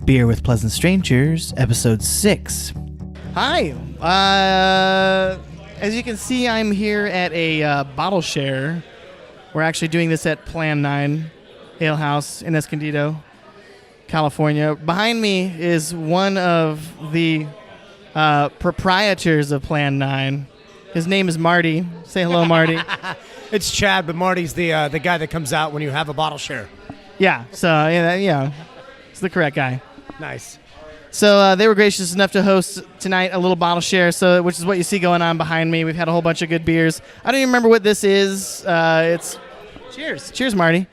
Beer with Pleasant Strangers, Episode 6. Hi. As you can see, I'm here at a bottle share. We're actually doing this at Plan 9 Ale House in Escondido, California. Behind me is one of the proprietors of Plan 9. His name is Marty. Say hello, Marty. It's Chad, but Marty's the guy that comes out when you have a bottle share. Yeah, so it's the correct guy. Nice. So they were gracious enough to host tonight a little bottle share, which is what you see going on behind me. We've had a whole bunch of good beers. I don't even remember what this is. It's cheers, Marty.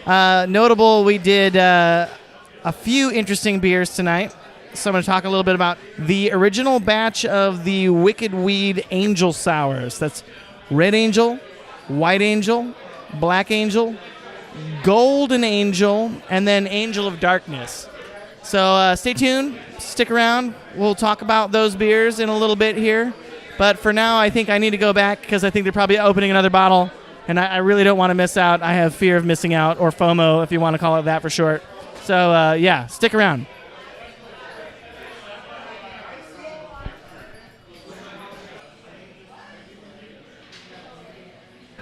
Notable, we did a few interesting beers tonight. So I'm going to talk a little bit about the original batch of the Wicked Weed Angel Sours. That's Red Angel, White Angel, Black Angel, Golden Angel, and then Angel of Darkness. So stay tuned, stick around. We'll talk about those beers in a little bit here. But for now, I think I need to go back because I think they're probably opening another bottle, and I really don't want to miss out. I have fear of missing out, or FOMO, if you want to call it that for short. So, stick around.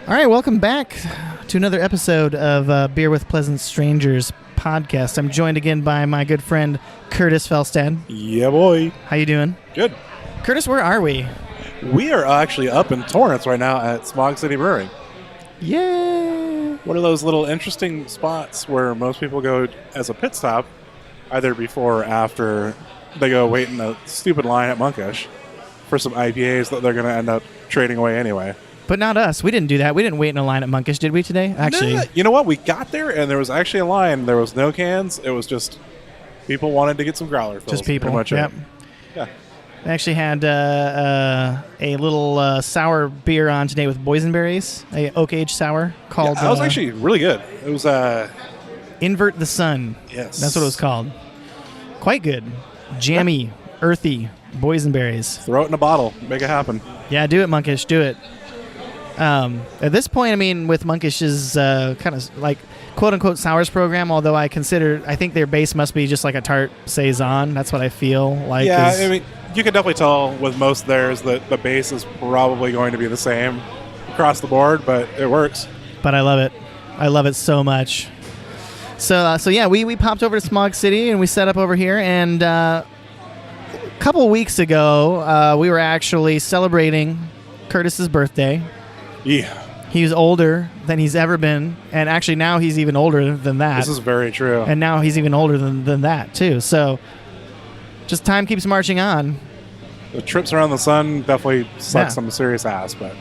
All right, welcome back to another episode of Beer with Pleasant Strangers podcast. I'm joined again by my good friend Curtis Felstad. Yeah, boy. How you doing? Good. Curtis, where are we? We are actually up in Torrance right now at Smog City Brewing. Yay! One of those little interesting spots where most people go as a pit stop, either before or after they go wait in a stupid line at Monkish for some IPAs that they're going to end up trading away anyway. But not us. We didn't do that. We didn't wait in a line at Monkish, did we, today? Actually. Nah, you know what? We got there, and there was actually a line. There was no cans. It was just people wanted to get some growler fills. Just people. Pretty much yep. Yeah. I actually had a little sour beer on today with boysenberries, a oak-aged sour called... Yeah, that was actually really good. It was... Invert the Sun. Yes. That's what it was called. Quite good. Jammy, earthy boysenberries. Throw it in a bottle. Make it happen. Yeah, do it, Monkish. Do it. At this point, I mean, with Monkish's kind of like quote-unquote sours program, although I think their base must be just like a tart saison. That's what I feel like. Yeah, I mean, you can definitely tell with most of theirs that the base is probably going to be the same across the board, but it works. But I love it. I love it so much. So yeah, we popped over to Smog City and we set up over here, and a couple of weeks ago, we were actually celebrating Curtis's birthday. Yeah. He's older than he's ever been, and actually now he's even older than that. This is very true. And now he's even older than that, too. So just time keeps marching on. The trips around the sun definitely suck some serious ass, but...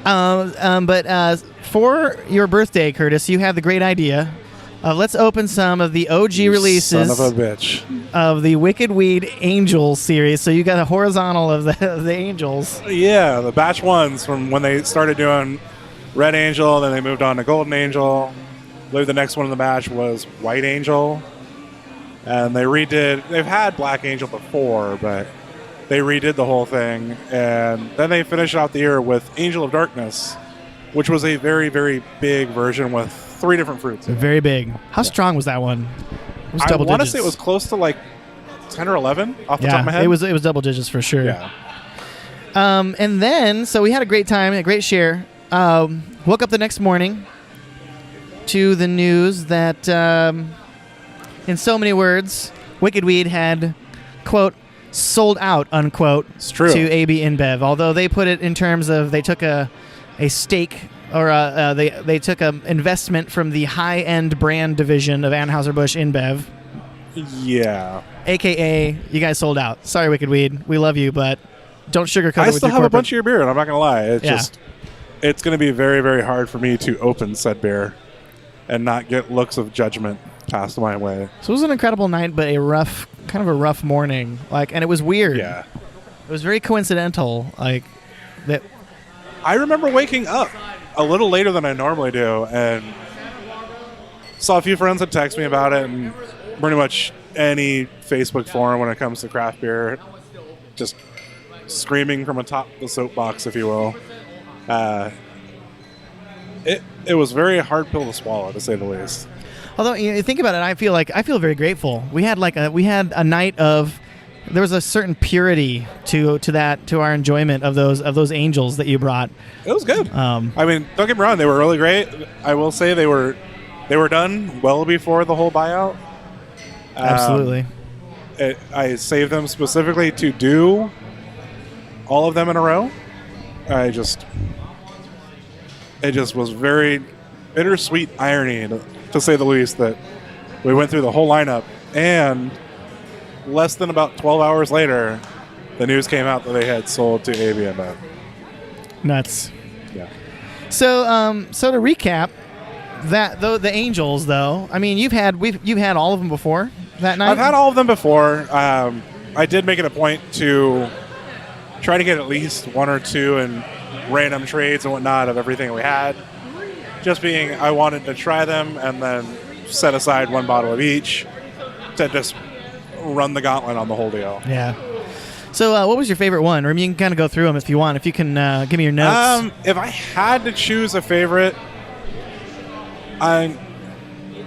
But for your birthday, Curtis, you had the great idea of let's open some of the OG releases son of a bitch. Of the Wicked Weed Angels series. So you got a horizontal of the Angels. Yeah, the batch ones from when they started doing Red Angel, then they moved on to Golden Angel. I believe the next one in the batch was White Angel. And they've had Black Angel before, but they redid the whole thing. And then they finished out the year with Angel of Darkness, which was a very, very big version with 3 different fruits. Very big. How strong was that one? It was double digits. I want to say it was close to like 10 or 11 off the top of my head. It was double digits for sure. Yeah. And then, so we had a great time, a great share. Woke up the next morning to the news that, in so many words, Wicked Weed had, quote, sold out, unquote, it's true. To AB InBev. Although they put it in terms of they took a stake, or they took an investment from the high-end brand division of Anheuser-Busch InBev. Yeah. AKA, you guys sold out. Sorry, Wicked Weed. We love you, but don't sugarcoat it with your corporate. I still have a bunch of your beer, and I'm not going to lie. It's going to be very, very hard for me to open said beer and not get looks of judgment passed my way. So it was an incredible night, but kind of a rough morning. And it was weird. Yeah. It was very coincidental. That. I remember waking up a little later than I normally do, and saw a few friends that text me about it, and pretty much any Facebook forum when it comes to craft beer, just screaming from atop the soapbox, if you will. It was a very hard pill to swallow, to say the least. Although you think about it, I feel very grateful. We had a night of. There was a certain purity to our enjoyment of those angels that you brought. It was good. I mean, don't get me wrong; they were really great. I will say they were done well before the whole buyout. Absolutely. I saved them specifically to do all of them in a row. It just was very bittersweet irony, to say the least, that we went through the whole lineup and. Less than about 12 hours later, the news came out that they had sold to AB InBev. Nuts. Yeah. So to recap, the Angels though, I mean you've had all of them before that night. I've had all of them before. I did make it a point to try to get at least one or two in random trades and whatnot of everything we had. Just being, I wanted to try them and then set aside one bottle of each to just run the gauntlet on the whole deal. Yeah. So what was your favorite one? Or you can kind of go through them if you want. If you can give me your notes. If I had to choose a favorite, I'm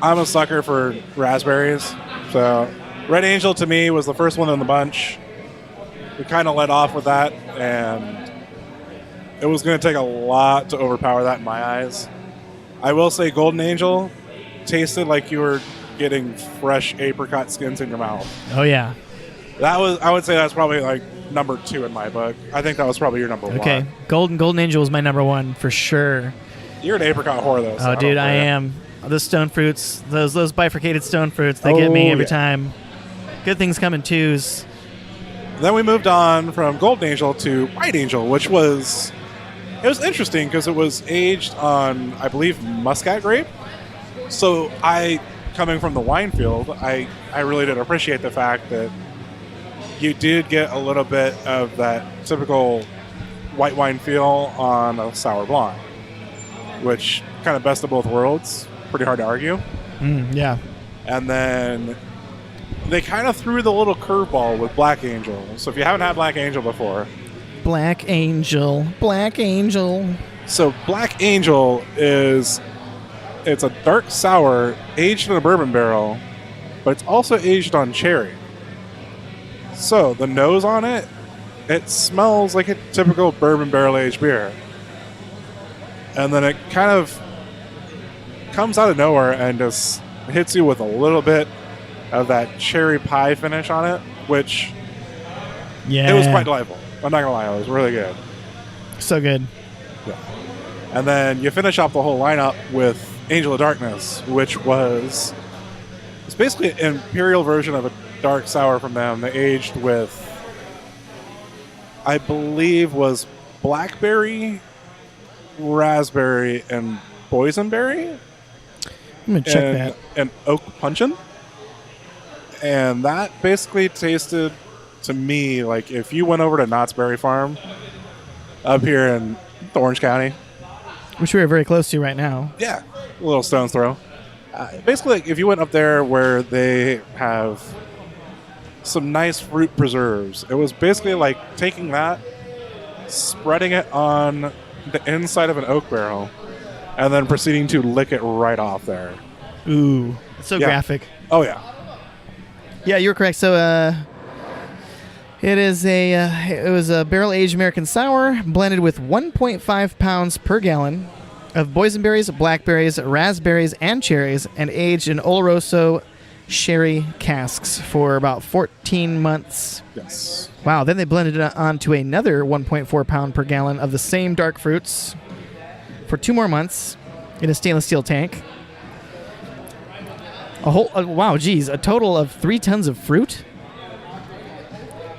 a sucker for raspberries. So Red Angel to me was the first one in the bunch. We kind of led off with that, and it was going to take a lot to overpower that in my eyes. I will say Golden Angel tasted like you were getting fresh apricot skins in your mouth. Oh yeah, I would say that's probably like number 2 in my book. I think that was probably your number 1. Okay, Golden Angel was my number 1 for sure. You're an apricot whore though. So oh dude, I am. The stone fruits, those bifurcated stone fruits, they get me every time. Good things come in twos. Then we moved on from Golden Angel to White Angel, which was interesting because it was aged on, I believe, Muscat grape. So coming from the wine field, I really did appreciate the fact that you did get a little bit of that typical white wine feel on a sour blonde, which kind of best of both worlds. Pretty hard to argue. Yeah. And then they kind of threw the little curveball with Black Angel. So if you haven't had Black Angel before. Black Angel. So Black Angel it's a dark sour aged in a bourbon barrel, but it's also aged on cherry. So the nose on it smells like a typical bourbon barrel aged beer. And then it kind of comes out of nowhere and just hits you with a little bit of that cherry pie finish on it, which it was quite delightful. I'm not going to lie, it was really good. So good. Yeah. And then you finish off the whole lineup with Angel of Darkness, which it's basically an imperial version of a dark sour from them. They aged with, I believe, was blackberry, raspberry, and boysenberry. I'm going to check that. And oak puncheon. And that basically tasted to me like if you went over to Knott's Berry Farm up here in Orange County. Which we are very close to right now. Yeah, a little stone's throw. Basically, like, if you went up there where they have some nice fruit preserves, it was basically like taking that, spreading it on the inside of an oak barrel, and then proceeding to lick it right off there. Ooh, it's so graphic. Oh, yeah. Yeah, you were correct. So it was a barrel-aged American sour blended with 1.5 pounds per gallon of boysenberries, blackberries, raspberries, and cherries, and aged in Oloroso sherry casks for about 14 months. Yes. Wow, then they blended it onto another 1.4 pound per gallon of the same dark fruits for 2 more months in a stainless steel tank. A total of 3 tons of fruit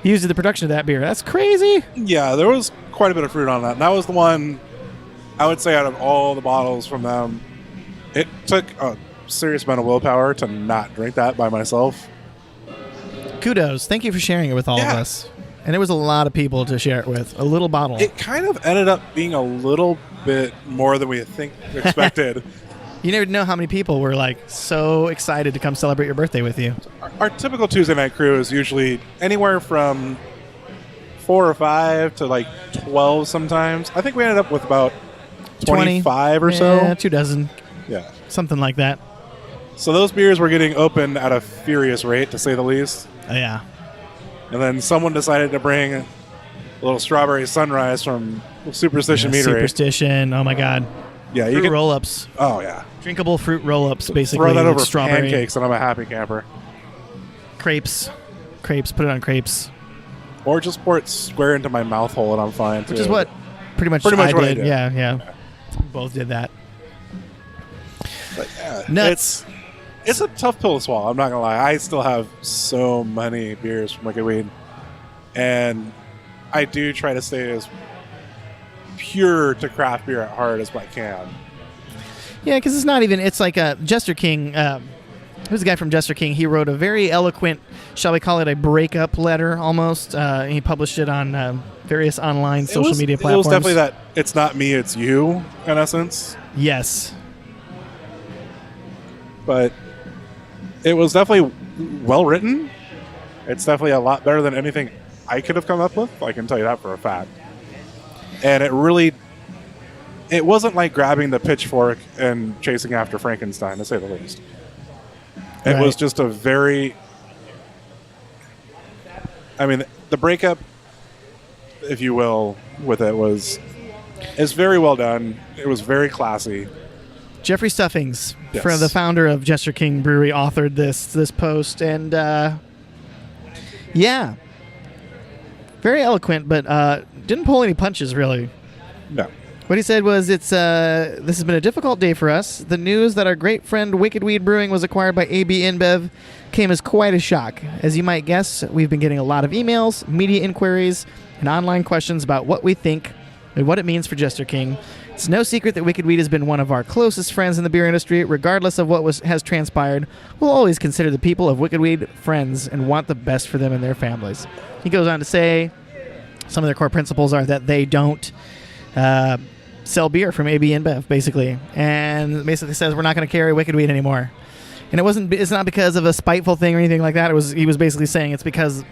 used in the production of that beer. That's crazy. Yeah, there was quite a bit of fruit on that. And that was the one, I would say, out of all the bottles from them, it took a serious amount of willpower to not drink that by myself. Kudos. Thank you for sharing it with all of us. And it was a lot of people to share it with. A little bottle. It kind of ended up being a little bit more than we expected. You never know how many people were like so excited to come celebrate your birthday with you. Our typical Tuesday night crew is usually anywhere from 4 or 5 to like 12 sometimes. I think we ended up with about 25 or so. Yeah, 2 dozen. Yeah. Something like that. So those beers were getting opened at a furious rate, to say the least. Oh, yeah. And then someone decided to bring a little strawberry sunrise from Superstition Meadery. Superstition. Oh, my God. Yeah, you Fruit can roll-ups. Oh yeah, Drinkable fruit roll-ups, basically. throw that over strawberry. pancakes, and I'm a happy camper. Crepes. Put it on crepes. Or just pour it square into my mouth hole, and I'm fine. Which is what pretty much what I did. did. Yeah. We both did that. But yeah, Nuts. It's a tough pill to swallow. I'm not gonna lie. I still have so many beers from Wicked Weed, and I do try to stay as pure to craft beer at heart as I can. Yeah, because it's not even. It's like Jester King. Who's the guy from Jester King? He wrote a very eloquent, shall we call it a breakup letter almost. He published it on various online social media platforms. It was definitely that it's not me, it's you, in essence. Yes. But it was definitely well written. It's definitely a lot better than anything I could have come up with. I can tell you that for a fact. And it wasn't like grabbing the pitchfork and chasing after Frankenstein, to say the least. It was just a very... I mean, the breakup, if you will, with it is very well done. It was very classy. Jeffrey Stuffings, Yes. from the founder of Jester King Brewery, authored this post, and yeah, very eloquent, but didn't pull any punches really. No. What he said was, "This has been a difficult day for us. The news that our great friend Wicked Weed Brewing was acquired by AB InBev came as quite a shock. As you might guess, we've been getting a lot of emails, media inquiries, and online questions about what we think and what it means for Jester King. It's no secret that Wicked Weed has been one of our closest friends in the beer industry. Regardless of what has transpired, we'll always consider the people of Wicked Weed friends and want the best for them and their families." He goes on to say some of their core principles are that they don't sell beer from AB InBev, basically, and basically says we're not going to carry Wicked Weed anymore. And it's not because of a spiteful thing or anything like that. He was basically saying it's because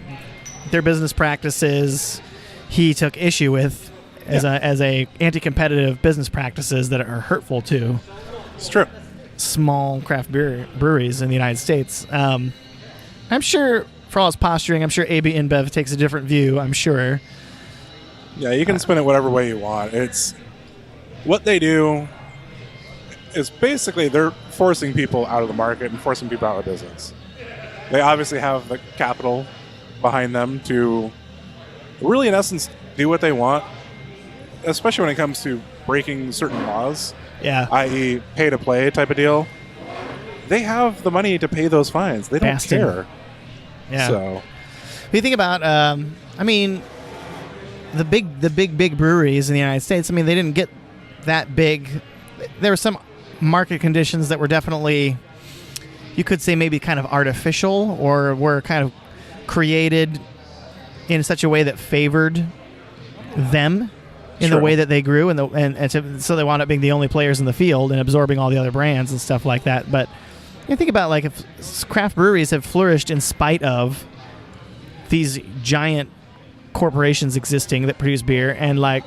their business practices he took issue with as a anti-competitive business practices that are hurtful to It's true. small craft breweries in the United States. I'm sure, for all its posturing, I'm sure AB InBev takes a different view. I'm sure. Yeah, you can spin it whatever way you want. It's what they do is basically they're forcing people out of the market and forcing people out of business. They obviously have the capital behind them to really, in essence, do what they want, especially when it comes to breaking certain laws, Yeah. i.e. pay-to-play type of deal. They have the money to pay those fines. They don't Bastard. care. Yeah. So, If you think about, the big breweries in the United States, they didn't get that big. There were some market conditions that were definitely, you could say, maybe kind of artificial, or were kind of created in such a way that favored them in the Sure. way that they grew, so they wound up being the only players in the field and absorbing all the other brands and stuff like that. But you think about, like, if craft breweries have flourished in spite of these giant corporations existing that produce beer, and like,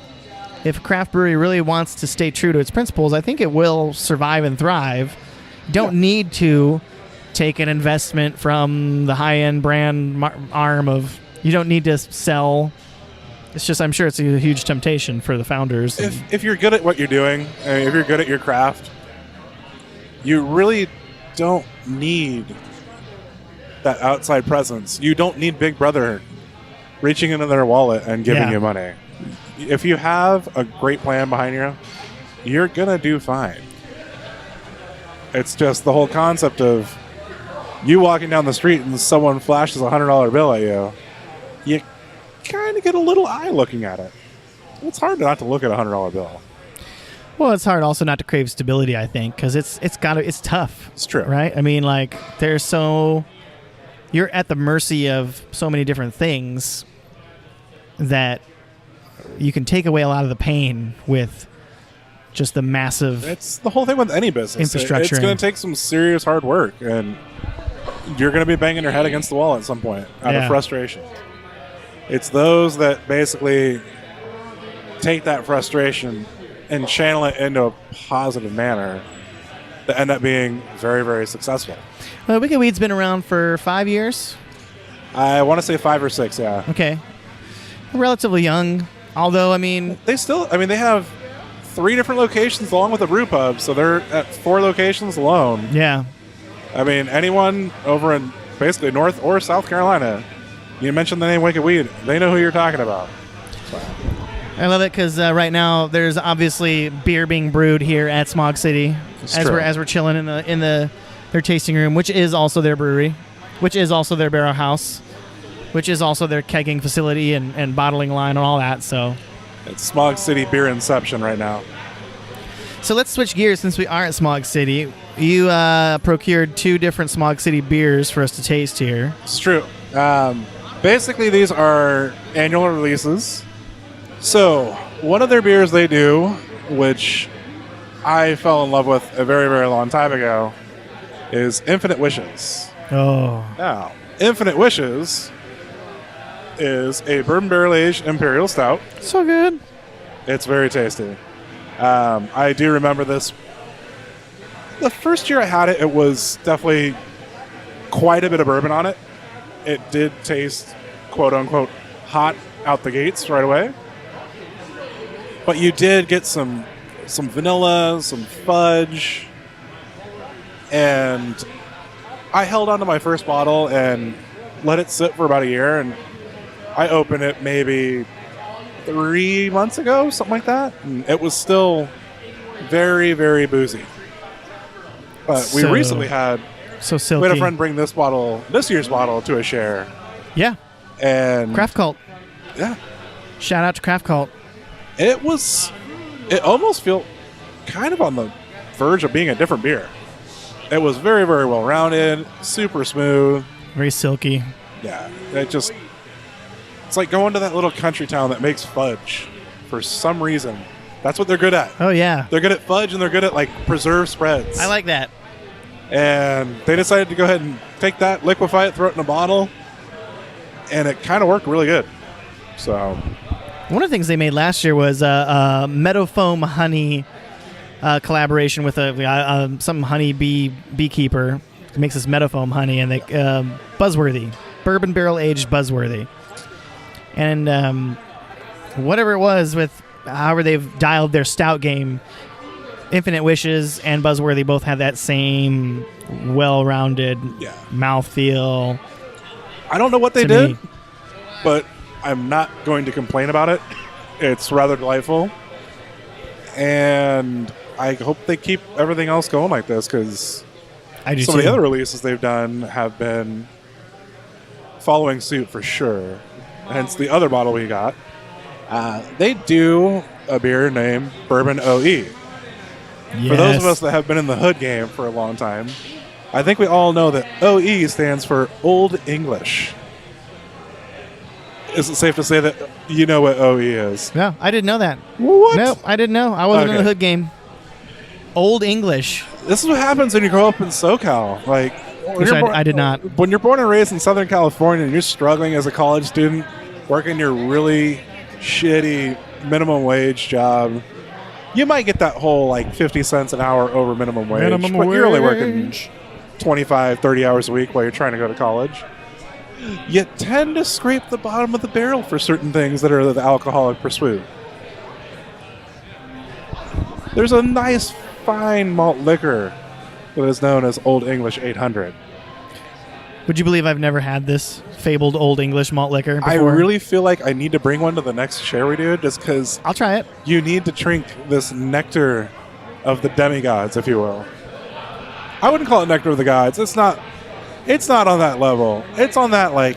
if a craft brewery really wants to stay true to its principles, I think it will survive and thrive. Don't need to take an investment from the high-end brand arm of. You don't need to sell. It's just, I'm sure it's a huge temptation for the founders. if you're good at what you're doing, if you're good at your craft, you really don't need that outside presence. You don't need Big Brother reaching into their wallet and giving you money. If you have a great plan behind you, you're going to do fine. It's just the whole concept of you walking down the street and someone flashes a $100 bill at you, you kind of get a little eye looking at it. It's hard not to look at a $100 bill. Well, it's hard also not to crave stability, I think, because it's tough. It's true. Right? You're at the mercy of so many different things that you can take away a lot of the pain with just the massive It's the whole thing with any business. infrastructure. It's going to take some serious hard work, and you're going to be banging your head against the wall at some point out of frustration. It's those that basically take that frustration and channel it into a positive manner that end up being very, very successful. Wicked Weed's been around for 5 years. I want to say 5 or 6, yeah. Okay. Relatively young. Although, I mean... They have 3 different locations along with a brew pub, so they're at 4 locations alone. Yeah. I mean, anyone over in basically North or South Carolina, you mentioned the name Wicked Weed, they know who you're talking about. So. I love it because right now there's obviously beer being brewed here at Smog City as we're chilling in their tasting room, which is also their brewery, which is also their barrel house, which is also their kegging facility and bottling line and all that. So it's Smog City beer inception right now. So let's switch gears since we are at Smog City. You procured 2 different Smog City beers for us to taste here. It's true. Basically, these are annual releases. So one of their beers they do, which I fell in love with a very, very long time ago, is Infinite Wishes. Oh. Now, Infinite Wishes is a bourbon barrel aged imperial stout. So good. It's very tasty. I do remember this. The first year I had it, it was definitely quite a bit of bourbon on it. It did taste, quote unquote, hot out the gates right away. But you did get some vanilla, some fudge, and I held on to my first bottle and let it sit for about a year, and I opened it maybe 3 months ago, something like that, and it was still very, very boozy. But we recently had silky. We had a friend bring this year's bottle to a share. Yeah. And Craft Cult. Yeah. Shout out to Craft Cult. It almost felt kind of on the verge of being a different beer. It was very, very well rounded, super smooth. Very silky. Yeah. It's like going to that little country town that makes fudge for some reason. That's what they're good at. Oh, yeah. They're good at fudge and they're good at like preserved spreads. I like that. And they decided to go ahead and take that, liquefy it, throw it in a bottle, and it kind of worked really good. So, one of the things they made last year was a meadow foam honey collaboration with some honey beekeeper who makes this meadow foam honey, and they Buzzworthy, bourbon barrel aged Buzzworthy, and whatever it was with however they've dialed their stout game. Infinite Wishes and Buzzworthy both have that same well-rounded mouthfeel. I don't know what they did, but I'm not going to complain about it. It's rather delightful. And I hope they keep everything else going like this, because some of the other releases they've done have been following suit for sure. Hence the other bottle we got. They do a beer named Bourbon OE. Yes. For those of us that have been in the hood game for a long time, I think we all know that OE stands for Old English. Is it safe to say that you know what OE is? No, I didn't know that. What? No, I didn't know. I wasn't in the hood game. Old English. This is what happens when you grow up in SoCal. Like, I did not. When you're born and raised in Southern California and you're struggling as a college student, working your really shitty minimum wage job, you might get that whole like 50 cents an hour over minimum wage. But you're only working 25, 30 hours a week while you're trying to go to college. You tend to scrape the bottom of the barrel for certain things that are the alcoholic pursuit. There's a nice, fine malt liquor that is known as Old English 800. Would you believe I've never had this fabled Old English malt liquor before? I really feel like I need to bring one to the next share we do, just because... I'll try it. You need to drink this nectar of the demigods, if you will. I wouldn't call it nectar of the gods. It's not on that level. It's on that, like,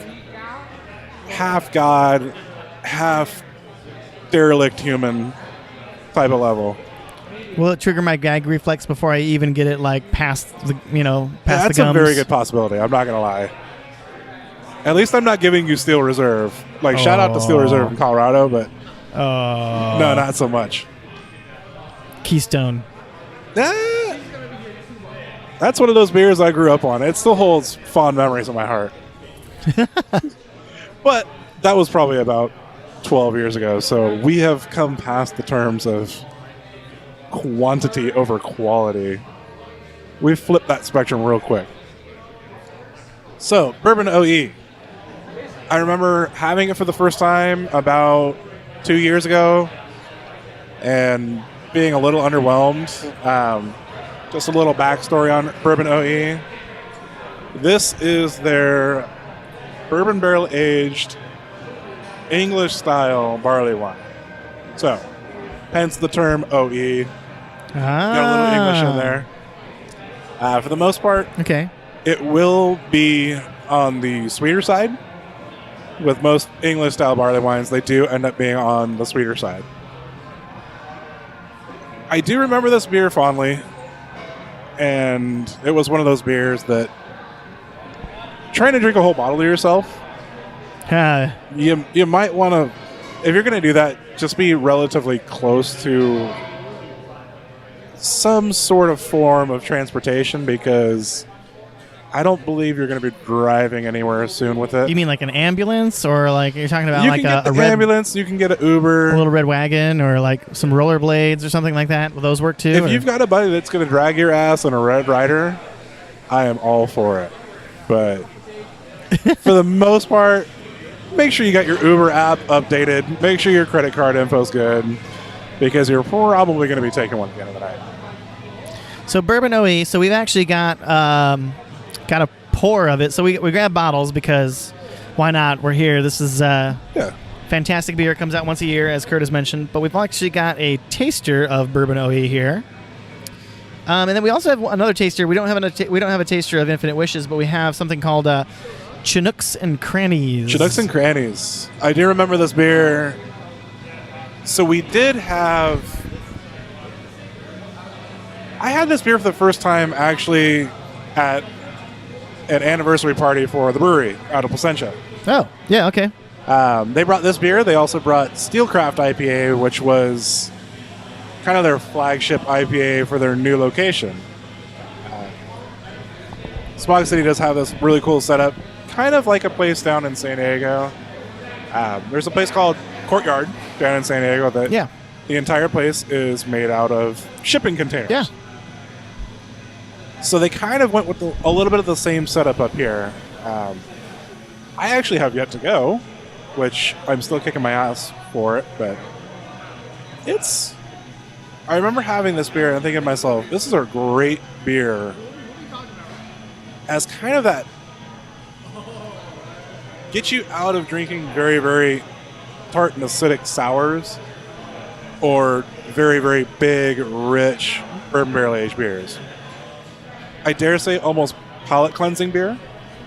half god, half derelict human type of level. Will it trigger my gag reflex before I even get it, like, past the, past the gums? That's a very good possibility. I'm not going to lie. At least I'm not giving you Steel Reserve. Like, shout out to Steel Reserve in Colorado, but no, not so much. Keystone. That's one of those beers I grew up on. It still holds fond memories in my heart. But that was probably about 12 years ago, so we have come past the terms of quantity over quality. we flipped that spectrum real quick. So, Bourbon OE. I remember having it for the first time about 2 years ago and being a little underwhelmed. Just a little backstory on Bourbon OE. This is their bourbon barrel aged English style barley wine. So, hence the term OE. Got a little English in there. For the most part, Okay. it will be on the sweeter side. With most English style barley wines, they do end up being on the sweeter side. I do remember this beer fondly, and it was one of those beers that trying to drink a whole bottle to yourself, you might want to, if you're going to do that, just be relatively close to some sort of form of transportation, because I don't believe you're going to be driving anywhere soon with it. You mean like an ambulance, or like you're talking about You like can get a the red ambulance, you can get an Uber. a little red wagon, or like some rollerblades or something like that? Will those work too? If or- you've got a buddy that's going to drag your ass on a Red Ryder, I am all for it. But for the most part, make sure you got your Uber app updated. Make sure your credit card info's good, because you're probably going to be taking one at the end of the night. So Bourbon OE. So we've actually got a pour of it. So we grab bottles because why not? We're here. This is fantastic beer. It comes out once a year, as Curtis mentioned. But we've actually got a taster of Bourbon OE here. And then we also have another taster. We don't have a taster of Infinite Wishes, but we have something called Chinooks and Crannies. Chinooks and Crannies. I do remember this beer. So we did have... I had this beer for the first time actually at an anniversary party for the brewery out of Placentia. Oh, yeah, okay. They brought this beer. They also brought Steelcraft IPA, which was kind of their flagship IPA for their new location. Smog City does have this really cool setup, kind of like a place down in San Diego. There's a place called Courtyard down in San Diego that the entire place is made out of shipping containers. Yeah. So they kind of went with a little bit of the same setup up here. I actually have yet to go, which I'm still kicking my ass for it, but it's... I remember having this beer and thinking to myself, this is a great beer as kind of that get you out of drinking very, very tart and acidic sours or very, very big, rich bourbon barrel aged beers. I dare say almost palate cleansing beer.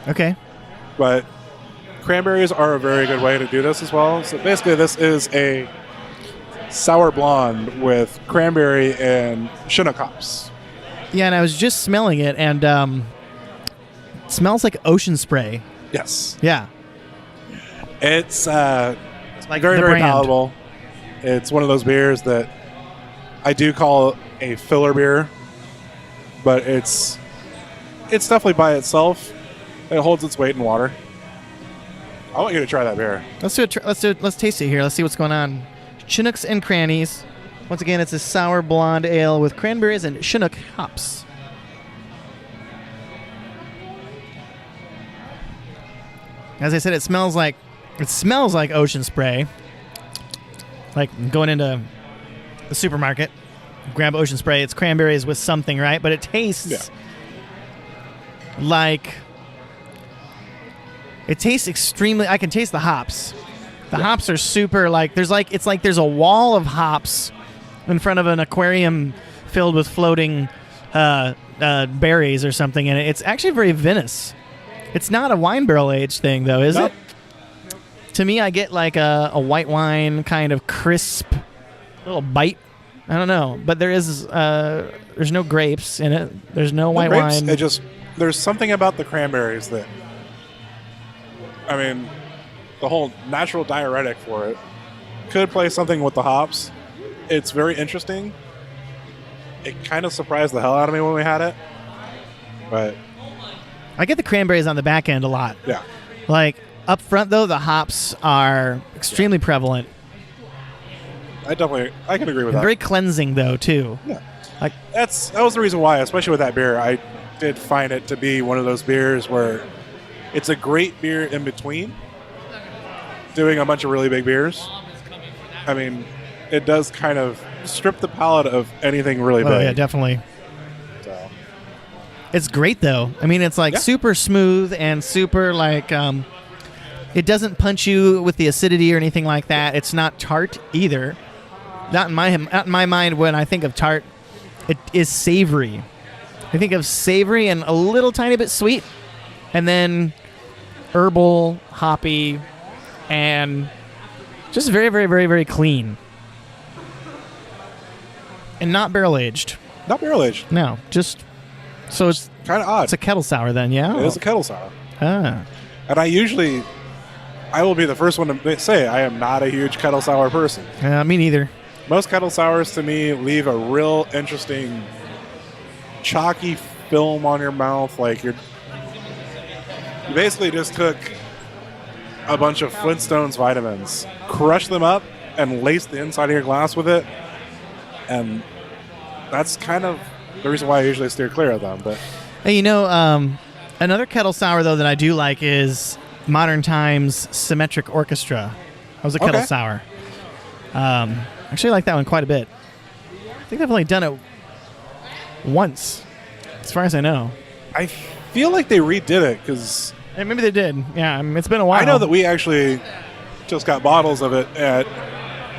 Okay. But cranberries are a very good way to do this as well. So basically this is a sour blonde with cranberry and Chinook hops. Yeah, and I was just smelling it, and it smells like ocean spray. Yes. Yeah. It's like very, the very brand. palatable. It's one of those beers that I do call a filler beer, but it's definitely by itself. It holds its weight in water. I want you to try that beer. Let's do it. Let's taste it here. Let's see what's going on. Chinooks and Crannies. Once again, it's a sour blonde ale with cranberries and Chinook hops. As I said, it smells like ocean spray. Like going into the supermarket, grab ocean spray. It's cranberries with something, right? But it tastes like... It tastes extremely... I can taste the hops. The hops are super, there's a wall of hops in front of an aquarium filled with floating berries or something, and it's actually very vinous. It's not a wine barrel aged thing, though, is it? To me, I get like a white wine kind of crisp little bite. I don't know, but there's no grapes in it. There's no white wine. There's something about the cranberries that, I mean, the whole natural diuretic for it could play something with the hops. It's very interesting. It kind of surprised the hell out of me when we had it, but I get the cranberries on the back end a lot. Yeah. Like up front, though, the hops are extremely prevalent. I can agree with that. Very cleansing, though, too. Yeah. that was the reason why, especially with that beer, I did find it to be one of those beers where it's a great beer in between doing a bunch of really big beers. I mean, it does kind of strip the palate of anything really big. Oh, yeah, definitely. So. It's great, though. I mean, it's like super smooth and super like it doesn't punch you with the acidity or anything like that. It's not tart either. Not in my mind when I think of tart. It is savory. I think of savory and a little tiny bit sweet, and then herbal, hoppy, and just very, very, very, very clean. And not barrel aged. Not barrel aged. No, just so it's kind of odd. It's a kettle sour then, yeah. It is a kettle sour. Ah. And I will be the first one to say I am not a huge kettle sour person. Me neither. Most kettle sours to me leave a real interesting chalky film on your mouth. Like you basically just took a bunch of Flintstones vitamins, crushed them up, and laced the inside of your glass with it. And that's kind of the reason why I usually steer clear of them. But hey, another kettle sour though that I do like is Modern Times Symmetric Orchestra. That was a kettle sour. Actually, I like that one quite a bit. I think they've only done it once, as far as I know. I feel like they redid it because maybe they did. Yeah, it's been a while. I know that we actually just got bottles of it at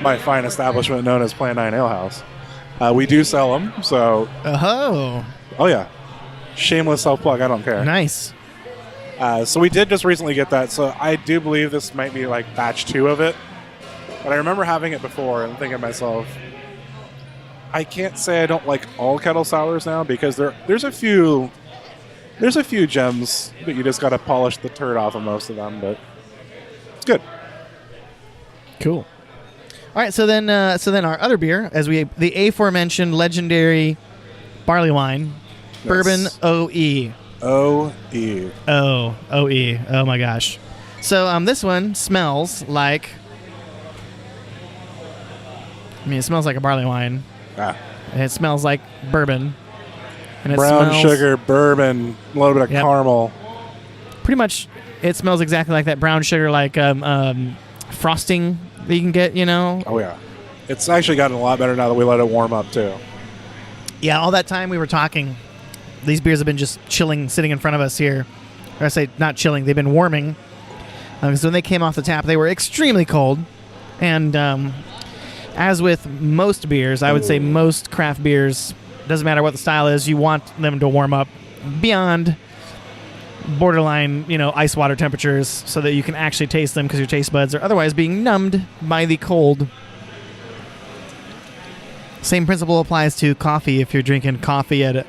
my fine establishment known as Plan 9 Ale House. We do sell them, so... Oh, yeah. Shameless self-plug, I don't care. Nice. So we did just recently get that, so I do believe this might be like batch 2 of it. But I remember having it before and thinking to myself, I can't say I don't like all kettle sours now because there's a few gems that you just got to polish the turd off of most of them, but it's good. Cool. All right, so then our other beer, the aforementioned legendary barley wine, yes. Bourbon OE. OE. OE. Oh my gosh. So this one smells like. It smells like a barley wine. And it smells like bourbon. And brown sugar, bourbon, a little bit of caramel. Pretty much, it smells exactly like that brown sugar, like frosting that you can get, Oh, yeah. It's actually gotten a lot better now that we let it warm up, too. Yeah, all that time we were talking, these beers have been just chilling, sitting in front of us here. Or I say not chilling, they've been warming. Because when they came off the tap, they were extremely cold. And as with most beers, I would say most craft beers, doesn't matter what the style is, you want them to warm up beyond borderline, ice water temperatures so that you can actually taste them because your taste buds are otherwise being numbed by the cold. Same principle applies to coffee. If you're drinking coffee at,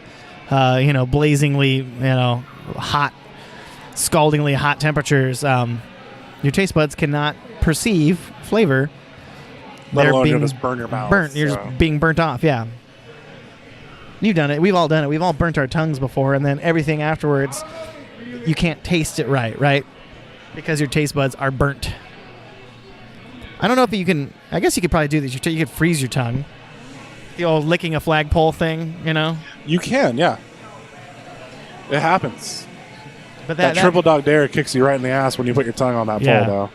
blazingly, hot, scaldingly hot temperatures, your taste buds cannot perceive flavor. Let alone you'll just burn your mouth. You're just being burnt off, yeah. You've done it. We've all done it. We've all burnt our tongues before, and then everything afterwards, you can't taste it right? Because your taste buds are burnt. I don't know if you can... I guess you could probably do this. You could freeze your tongue. The old licking a flagpole thing, You can, yeah. It happens. But that triple dog dare kicks you right in the ass when you put your tongue on that pole, though.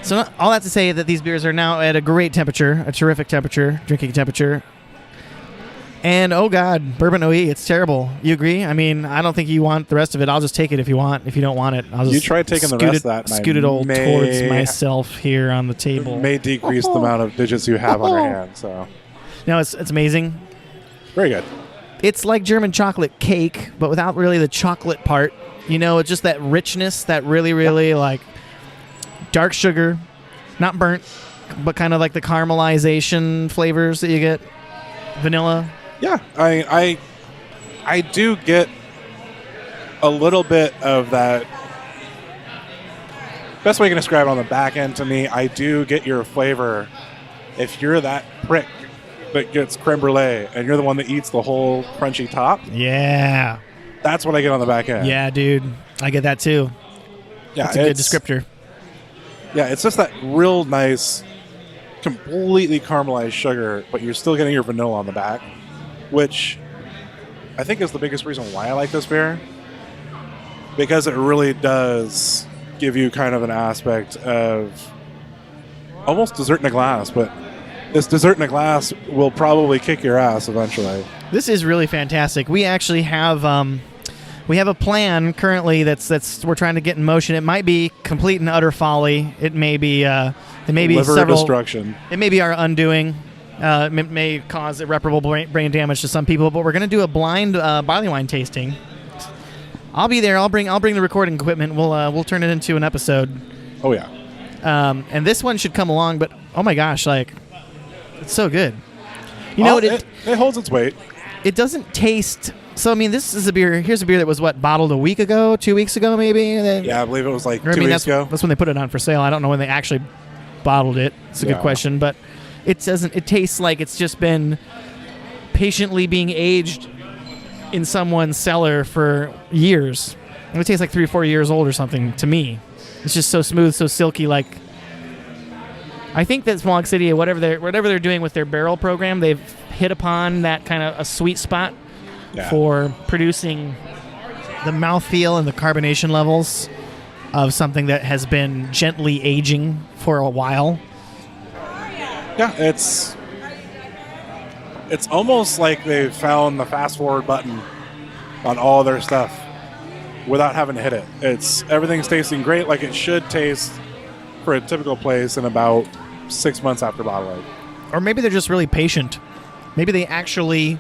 So all that to say that these beers are now at a great temperature, a terrific temperature, drinking temperature. And, oh, God, Bourbon OE, it's terrible. You agree? I mean, I don't think you want the rest of it. I'll just take it if you want. If you don't want it, I'll just you try taking the rest of that. Scoot it all towards myself here on the table. It may decrease the amount of digits you have on your hand. So, no, it's amazing. Very good. It's like German chocolate cake, but without really the chocolate part. It's just that richness, that really, really, like, dark sugar, not burnt, but kind of like the caramelization flavors that you get. Vanilla. Yeah, I do get a little bit of that. Best way I can describe it on the back end to me, I do get your flavor. If you're that prick that gets creme brulee and you're the one that eats the whole crunchy top. Yeah. That's what I get on the back end. Yeah, dude. I get that too. Yeah, that's a good descriptor. Yeah, it's just that real nice, completely caramelized sugar, but you're still getting your vanilla on the back. which I think is the biggest reason why I like this beer, because it really does give you kind of an aspect of almost dessert in a glass, but this dessert in a glass will probably kick your ass eventually. This is really fantastic. We actually have a plan currently that's we're trying to get in motion. It might be complete and utter folly. It may be Liver several destruction. It may be our undoing. It may cause irreparable brain damage to some people. But we're going to do a blind barley wine tasting. I'll be there. I'll bring the recording equipment. We'll turn it into an episode. Oh yeah. And this one should come along. But oh my gosh, like it's so good. You know it holds its weight. It doesn't taste. So I mean, this is a beer. Here's a beer that was bottled a week ago, 2 weeks ago, maybe. Yeah, I believe it was like 2 weeks ago. That's when they put it on for sale. I don't know when they actually bottled it. It's a good question, but it doesn't. It tastes like it's just been patiently being aged in someone's cellar for years. It tastes like 3 or 4 years old or something to me. It's just so smooth, so silky. Like I think that Smog City, whatever they're doing with their barrel program, they've hit upon that kind of a sweet spot for producing the mouthfeel and the carbonation levels of something that has been gently aging for a while. Yeah, it's almost like they've found the fast forward button on all their stuff without having to hit it. Everything's tasting great, like it should taste for a typical place in about 6 months after bottling. Or maybe they're just really patient. Maybe they actually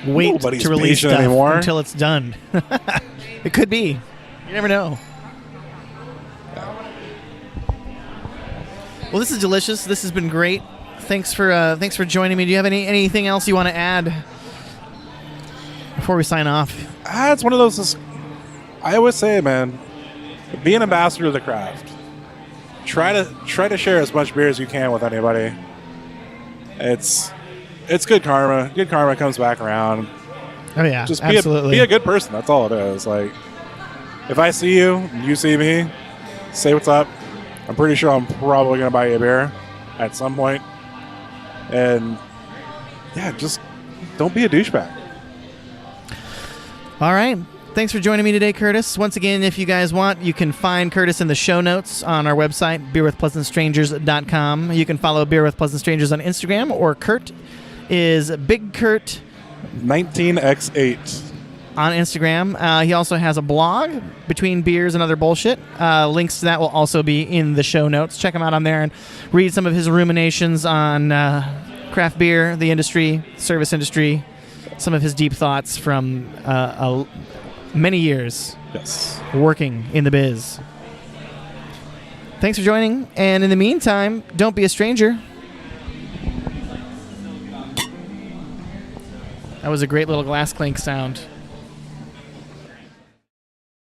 wait Nobody's to release patient stuff anymore. until it's done. It could be. You never know. Well, this is delicious. This has been great. Thanks for joining me. Do you have anything else you want to add before we sign off? It's one of those. I always say, man, be an ambassador of the craft. Try to share as much beer as you can with anybody. It's good karma. Good karma comes back around. Oh yeah, just absolutely. Be a good person. That's all it is. Like, if I see you and you see me, say what's up. I'm pretty sure I'm probably gonna buy you a beer at some point. And yeah, just don't be a douchebag. All right. Thanks for joining me today, Curtis. Once again, if you guys want, you can find Curtis in the show notes on our website, beerwithpleasantstrangers.com. You can follow Beer with Pleasant Strangers on Instagram, or Kurt is Big Kurt 19x8 on Instagram. He also has a blog, Between Beers and Other Bullshit. Links to that will also be in the show notes. Check him out on there and read some of his ruminations on craft beer, the industry, service industry, some of his deep thoughts from many years working in the biz. Thanks for joining, and in the meantime, don't be a stranger. That was a great little glass clink sound.